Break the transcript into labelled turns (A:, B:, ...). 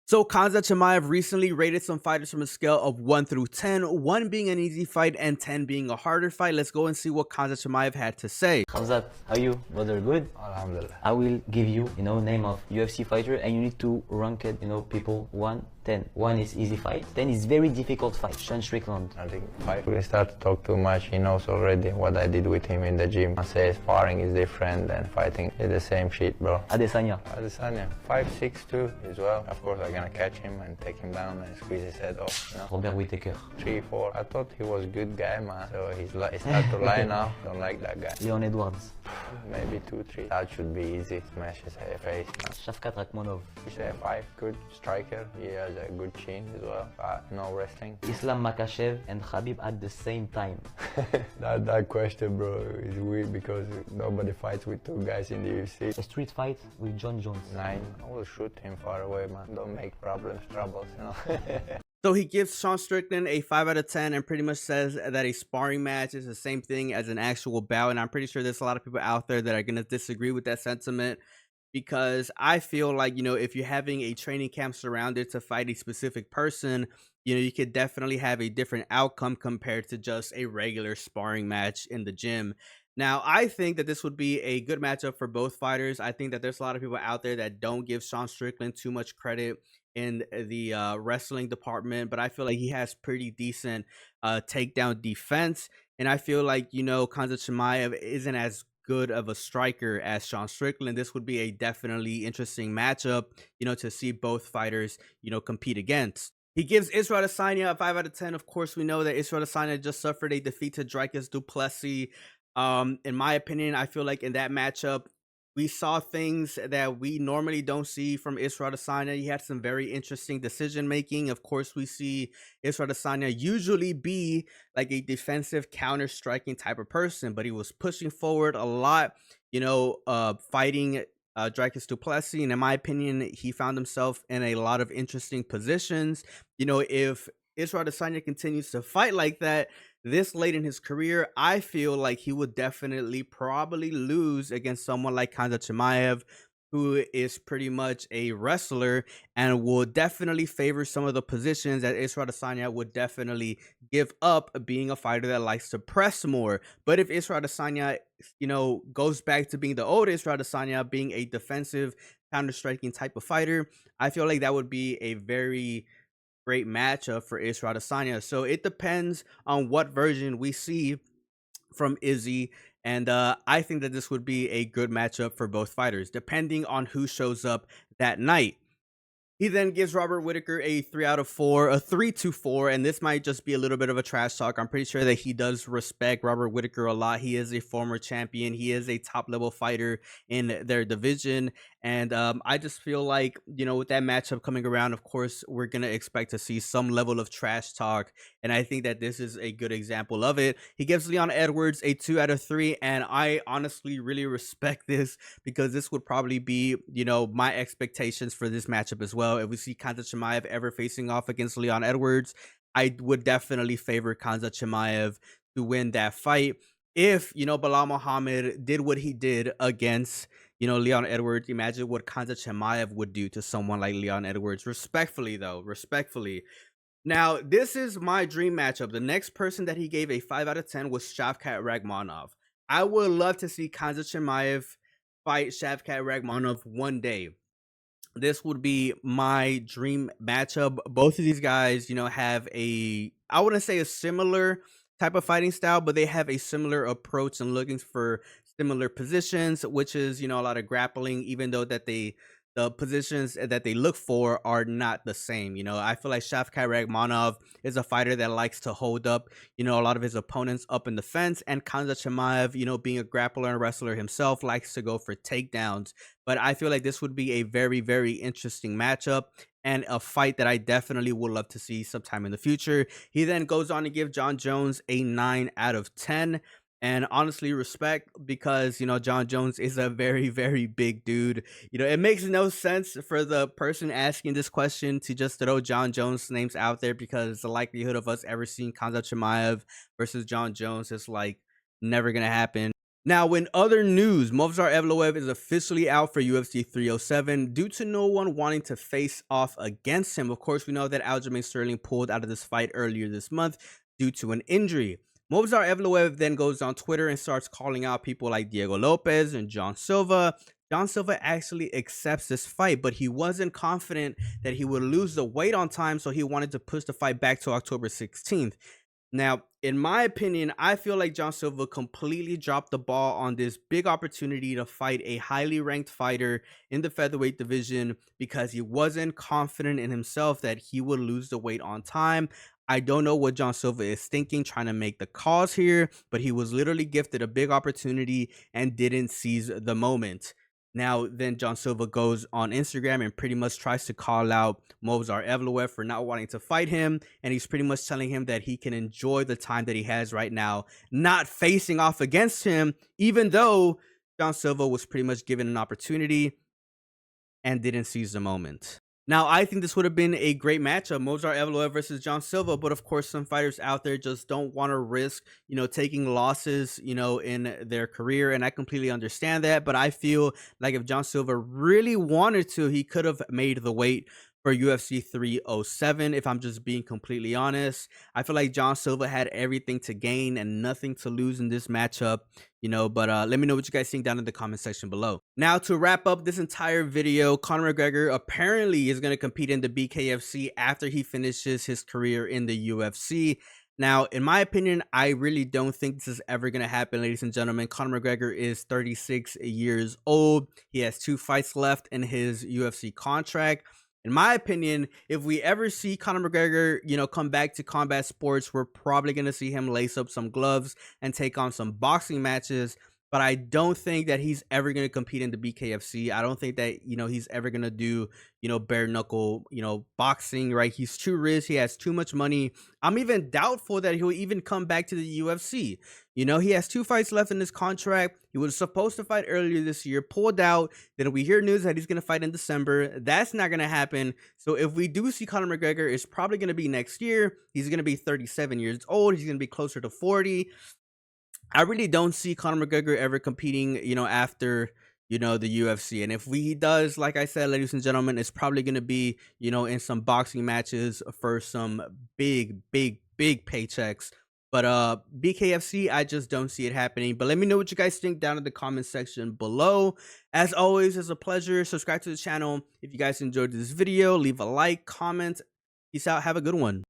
A: So Khamzat Chimaev recently rated some fighters from a scale of 1 through 10, 1 being an easy fight and 10 being a harder fight. Let's go and see what Khamzat Chimaev had to say.
B: Khamzat, how are you? Brother, good?
C: Alhamdulillah.
B: I will give you, name of UFC fighter and you need to rank it, people 1, 10. 1 is easy fight, 10 is very difficult fight. Sean Strickland.
C: I think 5. We start to talk too much. He knows already what I did with him in the gym. I say sparring is different and fighting is the same shit, bro.
B: Adesanya.
C: 5, 6, 2 as well. Of course, I'm gonna catch him and take him down and squeeze his head off.
B: Robert Whittaker.
C: 3, 4. I thought he was a good guy, man. So he started to lie now. Don't like that guy.
B: Leon Edwards.
C: Maybe 2, 3. That should be easy. Smash his face.
B: Shavkat Rakhmonov.
C: He's a 5. Good striker. He has a good chin as well. No wrestling.
B: Islam Makhachev and Khabib at the same time.
C: that question, bro, is weird because nobody fights with 2 guys in the UFC.
B: A street fight with John Jones.
C: 9. I will shoot him far away, man. Don't make troubles,
A: So he gives Sean Strickland a 5 out of 10 and pretty much says that a sparring match is the same thing as an actual bout. And I'm pretty sure there's a lot of people out there that are going to disagree with that sentiment, because I feel like, if you're having a training camp surrounded to fight a specific person, you could definitely have a different outcome compared to just a regular sparring match in the gym. Now, I think that this would be a good matchup for both fighters. I think that there's a lot of people out there that don't give Sean Strickland too much credit in the wrestling department, but I feel like he has pretty decent takedown defense. And I feel like, Khamzat Chimaev isn't as good of a striker as Sean Strickland. This would be a definitely interesting matchup, to see both fighters, compete against. He gives Israel Adesanya a 5 out of 10. Of course, we know that Israel Adesanya just suffered a defeat to Dricus du Plessis. In my opinion, I feel like in that matchup, we saw things that we normally don't see from Israel Adesanya. He had some very interesting decision making. Of course, we see Israel Adesanya usually be like a defensive counter striking type of person, but he was pushing forward a lot, fighting Dricus du Plessis. And in my opinion, he found himself in a lot of interesting positions. If Israel Adesanya continues to fight like that this late in his career, I feel like he would definitely probably lose against someone like Khamzat Chimaev, who is pretty much a wrestler and will definitely favor some of the positions that Israel Adesanya would definitely give up, being a fighter that likes to press more. But if Israel Adesanya, goes back to being the old Israel Adesanya, being a defensive counter-striking type of fighter, I feel like that would be a very great matchup for Israel Adesanya. So it depends on what version we see from Izzy, and I think that this would be a good matchup for both fighters, depending on who shows up that night. He then gives Robert Whittaker a 3 out of 4, a 3-4, and this might just be a little bit of a trash talk. I'm pretty sure that he does respect Robert Whittaker a lot. He is a former champion. He is a top-level fighter in their division, and I just feel like, with that matchup coming around, of course, we're going to expect to see some level of trash talk, and I think that this is a good example of it. He gives Leon Edwards a 2 out of 3, and I honestly really respect this, because this would probably be, my expectations for this matchup as well. If we see Khamzat Chimaev ever facing off against Leon Edwards, I would definitely favor Khamzat Chimaev to win that fight. If, Bilal Muhammad did what he did against, Leon Edwards, imagine what Khamzat Chimaev would do to someone like Leon Edwards. Respectfully, though, respectfully. Now, this is my dream matchup. The next person that he gave a 5 out of 10 was Shavkat Rakhmonov. I would love to see Khamzat Chimaev fight Shavkat Rakhmonov one day. This would be my dream matchup. Both of these guys, have I wouldn't say a similar type of fighting style, but they have a similar approach and looking for similar positions, which is, a lot of grappling, even though that the positions that they look for are not the same. I feel like Shavkat Rakhmonov is a fighter that likes to hold up, a lot of his opponents up in the fence, and Khamzat Chimaev, being a grappler and wrestler himself, likes to go for takedowns. But I feel like this would be a very, very interesting matchup and a fight that I definitely would love to see sometime in the future. He then goes on to give John Jones a 9 out of 10. And honestly, respect, because, John Jones is a very, very big dude. It makes no sense for the person asking this question to just throw John Jones names out there, because the likelihood of us ever seeing Khamzat Chimaev versus John Jones is like never going to happen. Now, in other news, Movsar Evloev is officially out for UFC 307 due to no one wanting to face off against him. Of course, we know that Aljamain Sterling pulled out of this fight earlier this month due to an injury. Movsar Evloev then goes on Twitter and starts calling out people like Diego Lopez and John Silva. John Silva actually accepts this fight, but he wasn't confident that he would lose the weight on time, so he wanted to push the fight back to October 16th. Now, in my opinion, I feel like John Silva completely dropped the ball on this big opportunity to fight a highly ranked fighter in the featherweight division because he wasn't confident in himself that he would lose the weight on time. I don't know what John Silva is thinking, trying to make the calls here, but he was literally gifted a big opportunity and didn't seize the moment. Now, then John Silva goes on Instagram and pretty much tries to call out Movsar Evloev for not wanting to fight him. And he's pretty much telling him that he can enjoy the time that he has right now, not facing off against him, even though John Silva was pretty much given an opportunity and didn't seize the moment. Now, I think this would have been a great matchup, Movsar Evloev versus John Silva, but of course, some fighters out there just don't want to risk, taking losses, in their career, and I completely understand that, but I feel like if John Silva really wanted to, he could have made the weight for UFC 307, if I'm just being completely honest. I feel like John Silva had everything to gain and nothing to lose in this matchup, but let me know what you guys think down in the comment section below. Now, to wrap up this entire video, Conor McGregor apparently is going to compete in the BKFC after he finishes his career in the UFC. Now, in my opinion, I really don't think this is ever going to happen, ladies and gentlemen. Conor McGregor is 36 years old. He has 2 fights left in his UFC contract. In my opinion, if we ever see Conor McGregor, come back to combat sports, we're probably going to see him lace up some gloves and take on some boxing matches. But I don't think that he's ever going to compete in the BKFC. I don't think that, he's ever going to do, bare knuckle, boxing, right? He's too rich. He has too much money. I'm even doubtful that he'll even come back to the UFC. He has 2 fights left in his contract. He was supposed to fight earlier this year, pulled out. Then we hear news that he's going to fight in December. That's not going to happen. So if we do see Conor McGregor, it's probably going to be next year. He's going to be 37 years old. He's going to be closer to 40. I really don't see Conor McGregor ever competing, after, the UFC. And if he does, like I said, ladies and gentlemen, it's probably going to be, in some boxing matches for some big paychecks. But BKFC, I just don't see it happening. But let me know what you guys think down in the comment section below. As always, it's a pleasure. Subscribe to the channel if you guys enjoyed this video. Leave a like, comment. Peace out. Have a good one.